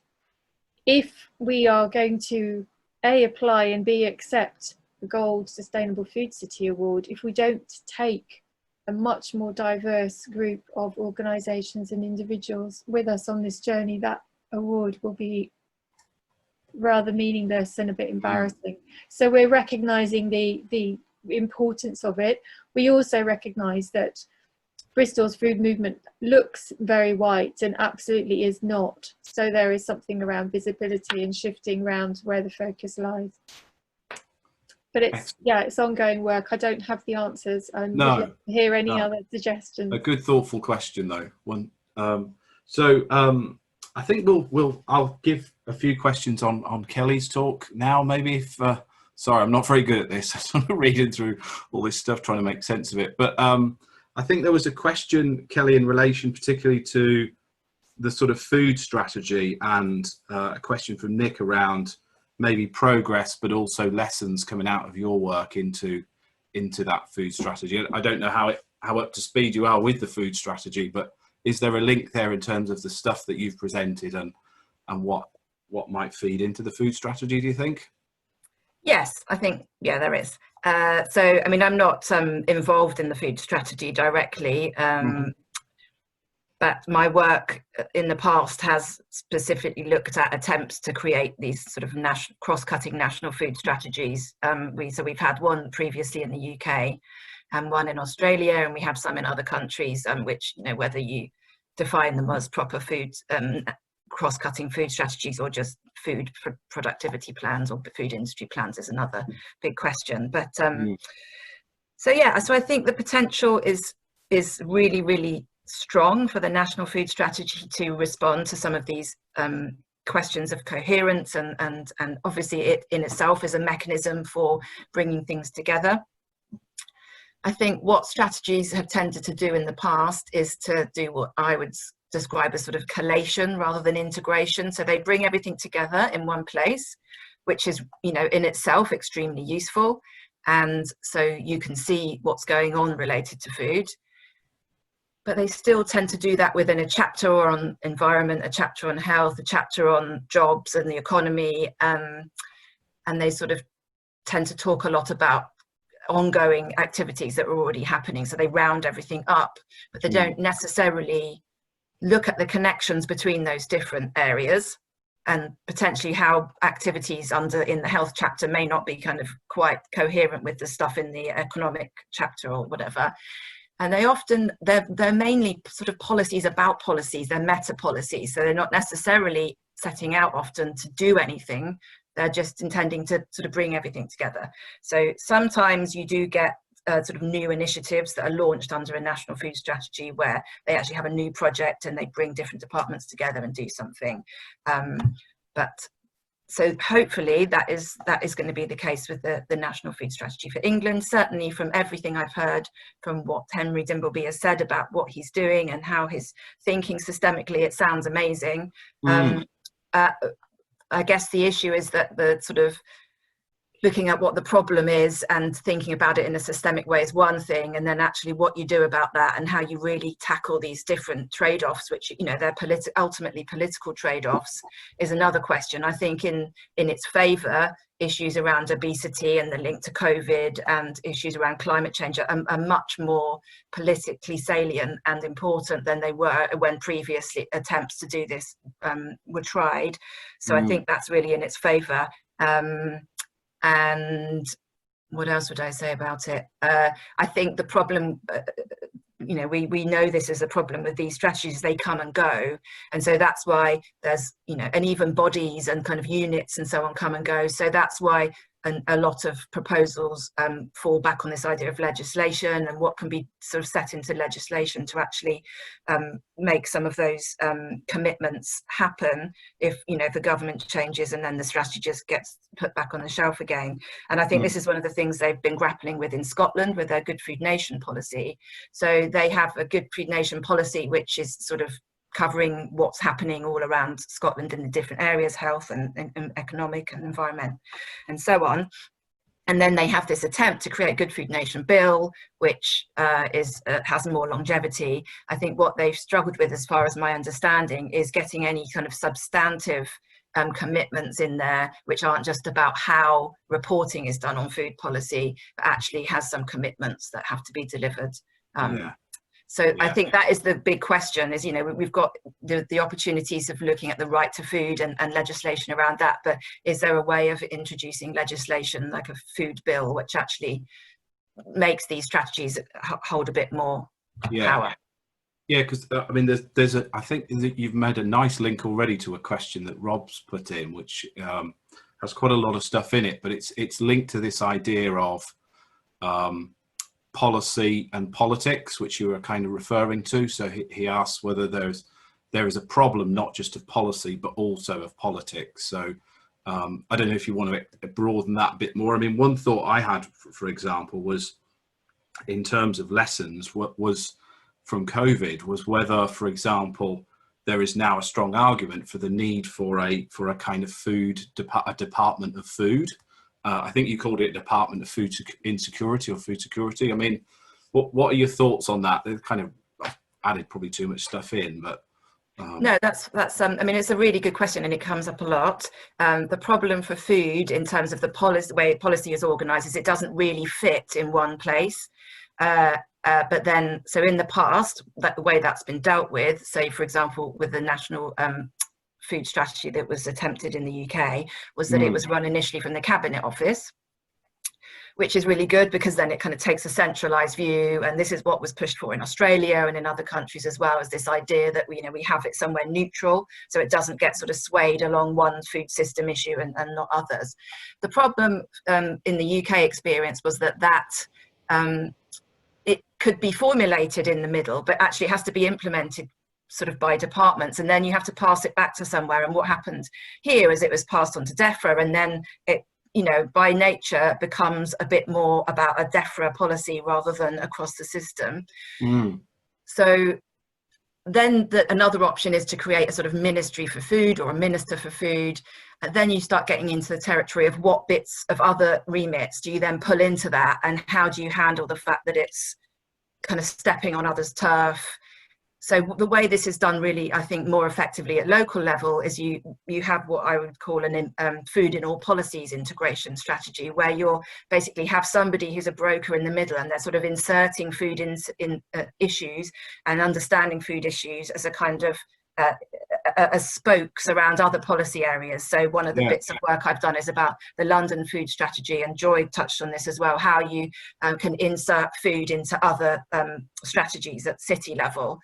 if we are going to A, apply, and B, accept the Gold Sustainable Food City Award, if we don't take a much more diverse group of organisations and individuals with us on this journey, that award will be rather meaningless and a bit embarrassing. So we're recognising the importance of it. We also recognise that Bristol's food movement looks very white and absolutely is not. So there is something around visibility and shifting around where the focus lies. But it's ongoing work. I don't have the answers. Would love to hear any other suggestions. A good, thoughtful question, though. I think I'll give a few questions on Kelly's talk now. Maybe if sorry, I'm not very good at this. I'm sort of reading through all this stuff, trying to make sense of it. But I think there was a question, Kelly, in relation particularly to the sort of food strategy, and a question from Nick around maybe progress, but also lessons coming out of your work into that food strategy. I don't know how up to speed you are with the food strategy, but is there a link there in terms of the stuff that you've presented and what might feed into the food strategy, do you think? Yes, I think, yeah, there is. So, I mean, I'm not involved in the food strategy directly, but my work in the past has specifically looked at attempts to create these sort of cross-cutting national food strategies. So we've had one previously in the UK and one in Australia, and we have some in other countries, which, you know, whether you define them as proper food cross-cutting food strategies or just food productivity plans or food industry plans is another big question. But so yeah, so I think the potential is really, really strong for the national food strategy to respond to some of these questions of coherence, and obviously it in itself is a mechanism for bringing things together. I think what strategies have tended to do in the past is to do what I would describe as sort of collation rather than integration. So they bring everything together in one place, which is, you know, in itself extremely useful. And so you can see what's going on related to food. But they still tend to do that within a chapter on environment, a chapter on health, a chapter on jobs and the economy. And they sort of tend to talk a lot about ongoing activities that are already happening. So they round everything up, but they don't necessarily look at the connections between those different areas, and potentially how activities in the health chapter may not be kind of quite coherent with the stuff in the economic chapter or whatever. And they're mainly sort of policies about policies, they're meta policies. So they're not necessarily setting out often to do anything. They're just intending to sort of bring everything together. So sometimes you do get sort of new initiatives that are launched under a national food strategy where they actually have a new project and they bring different departments together and do something. So hopefully that is going to be the case with the national food strategy for England. Certainly from everything I've heard from what Henry Dimbleby has said about what he's doing and how he's thinking systemically, it sounds amazing. I guess the issue is that the sort of looking at what the problem is and thinking about it in a systemic way is one thing, and then actually what you do about that and how you really tackle these different trade-offs, which, you know, they're ultimately political trade-offs, is another question. I think in its favour, issues around obesity and the link to COVID and issues around climate change are much more politically salient and important than they were when previously attempts to do this were tried. So I think that's really in its favour. And what else would I say about it? I think the problem, you know, we know this is a problem with these strategies, they come and go. And so that's why there's, you know, and even bodies and kind of units and so on come and go. So that's why a lot of proposals fall back on this idea of legislation and what can be sort of set into legislation to actually make some of those commitments happen if, you know, the government changes and then the strategy just gets put back on the shelf again. And I think this is one of the things they've been grappling with in Scotland with their Good Food Nation policy. So they have a Good Food Nation policy which is sort of covering what's happening all around Scotland in the different areas, health and economic and environment and so on. And then they have this attempt to create Good Food Nation bill, which has more longevity. I think what they've struggled with, as far as my understanding, is getting any kind of substantive commitments in there, which aren't just about how reporting is done on food policy, but actually has some commitments that have to be delivered. So I think that is the big question is, you know, we've got the opportunities of looking at the right to food and legislation around that, but is there a way of introducing legislation like a food bill, which actually makes these strategies hold a bit more power? Yeah, because I mean, I think that you've made a nice link already to a question that Rob's put in, which has quite a lot of stuff in it, but it's linked to this idea of policy and politics, which you were kind of referring to. So he asks whether there is a problem not just of policy but also of politics. So I don't know if you want to broaden that a bit more. I mean, one thought I had, for example, was in terms of lessons, what was from COVID was whether, for example, there is now a strong argument for the need for a kind of a department of food. I think you called it Department of Food Insecurity or Food Security. I mean, what are your thoughts on that? They've kind of added probably too much stuff in, but no, that's I mean, it's a really good question and it comes up a lot. The problem for food in terms of the way policy is organised is it doesn't really fit in one place. But then, so in the past, the way that's been dealt with, say, for example, with the national food strategy that was attempted in the UK, was that it was run initially from the Cabinet Office, which is really good, because then it kind of takes a centralized view, and this is what was pushed for in Australia and in other countries as well, as this idea that we have it somewhere neutral, so it doesn't get sort of swayed along one food system issue and not others. The problem in the UK experience was that it could be formulated in the middle, but actually has to be implemented sort of by departments, and then you have to pass it back to somewhere. And what happened here is it was passed on to DEFRA, and then it, by nature becomes a bit more about a DEFRA policy rather than across the system. So then another option is to create a sort of ministry for food or a minister for food, and then you start getting into the territory of what bits of other remits do you then pull into that, and how do you handle the fact that it's kind of stepping on others' turf. So the way this is done really, I think, more effectively at local level is you have what I would call an food in all policies integration strategy, where you'll basically have somebody who's a broker in the middle, and they're sort of inserting food in issues and understanding food issues as a kind of as spokes around other policy areas. So one of the bits of work I've done is about the London food strategy, and Joy touched on this as well, how you can insert food into other strategies at city level.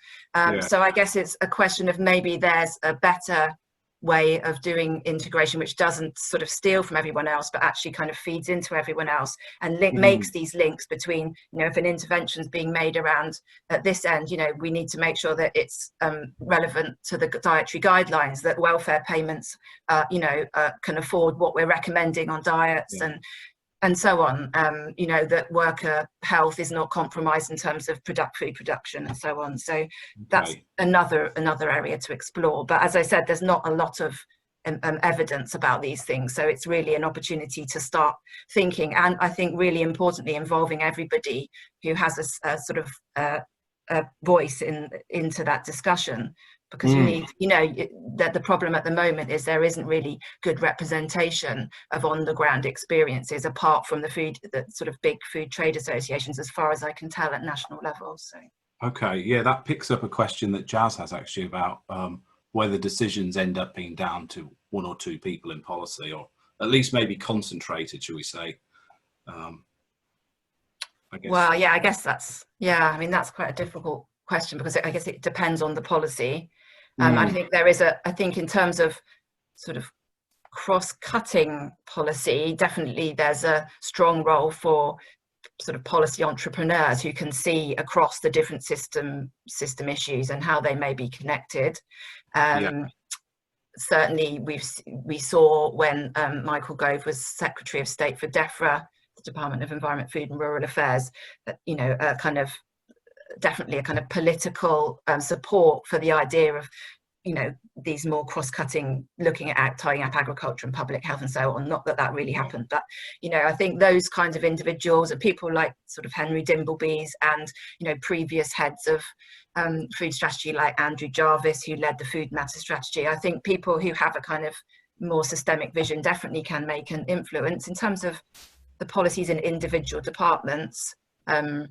So I guess it's a question of maybe there's a better way of doing integration which doesn't sort of steal from everyone else, but actually kind of feeds into everyone else, and makes these links between, if an intervention is being made around at this end, we need to make sure that it's relevant to the dietary guidelines, that welfare payments can afford what we're recommending on diets, and so on, that worker health is not compromised in terms of food production and so on. So that's another area to explore. But as I said, there's not a lot of evidence about these things. So it's really an opportunity to start thinking, and I think really importantly, involving everybody who has a sort of a voice into that discussion. Because you need, that the problem at the moment is there isn't really good representation of on the ground experiences, apart from the sort of big food trade associations, as far as I can tell, at national level. So that picks up a question that Jazz has actually about whether decisions end up being down to one or two people in policy, or at least maybe concentrated, shall we say. I guess. Well, I guess that's quite a difficult question, because I guess it depends on the policy. I think there is I think in terms of sort of cross-cutting policy, definitely there's a strong role for sort of policy entrepreneurs who can see across the different system issues and how they may be connected. Certainly we saw when Michael Gove was Secretary of State for DEFRA, the Department of Environment, Food and Rural Affairs, that definitely a kind of political support for the idea of these more cross-cutting, looking at tying up agriculture and public health and so on. Not that really happened, but I think those kinds of individuals are people like sort of Henry Dimbleby's, and previous heads of food strategy like Andrew Jarvis, who led the Food Matters strategy. I think people who have a kind of more systemic vision definitely can make an influence. In terms of the policies in individual departments, I'm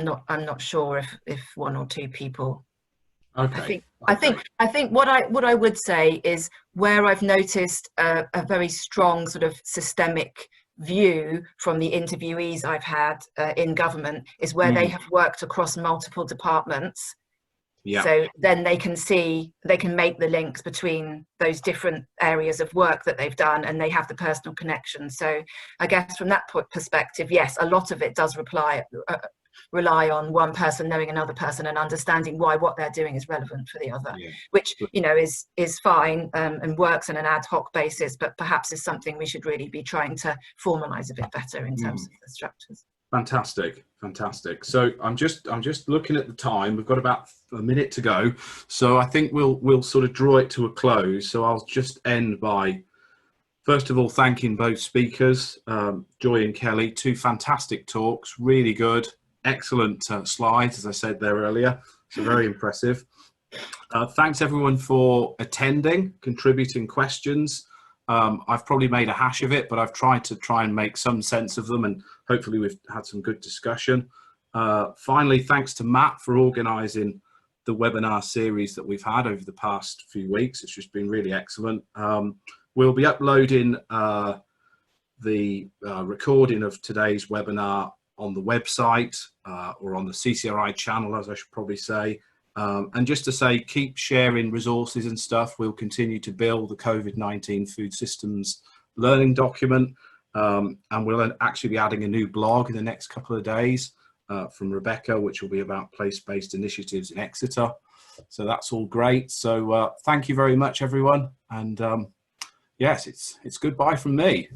not sure if one or two people. Okay. I think what I would say is, where I've noticed a very strong sort of systemic view from the interviewees I've had in government, is where they have worked across multiple departments. So then they can make the links between those different areas of work that they've done, and they have the personal connection. So I guess from that perspective, yes, a lot of it does rely on one person knowing another person and understanding why what they're doing is relevant for the other, which is fine and works on an ad hoc basis, but perhaps is something we should really be trying to formalize a bit better in terms of the structures. Fantastic. So I'm just looking at the time. We've got about a minute to go, so I think we'll sort of draw it to a close. So I'll just end by, first of all, thanking both speakers, Joy and Kelly. Two fantastic talks, really good, excellent slides, as I said there earlier. So very impressive. Thanks everyone for attending, contributing questions. I've probably made a hash of it, but I've tried and make some sense of them, and hopefully we've had some good discussion. Finally, thanks to Matt for organising the webinar series that we've had over the past few weeks. It's just been really excellent. We'll be uploading the recording of today's webinar on the website or on the CCRI channel, as I should probably say. And just to say, keep sharing resources and stuff. We'll continue to build the COVID-19 food systems learning document, and we'll actually be adding a new blog in the next couple of days from Rebecca, which will be about place-based initiatives in Exeter. So that's all great. So thank you very much, everyone. And yes, it's goodbye from me.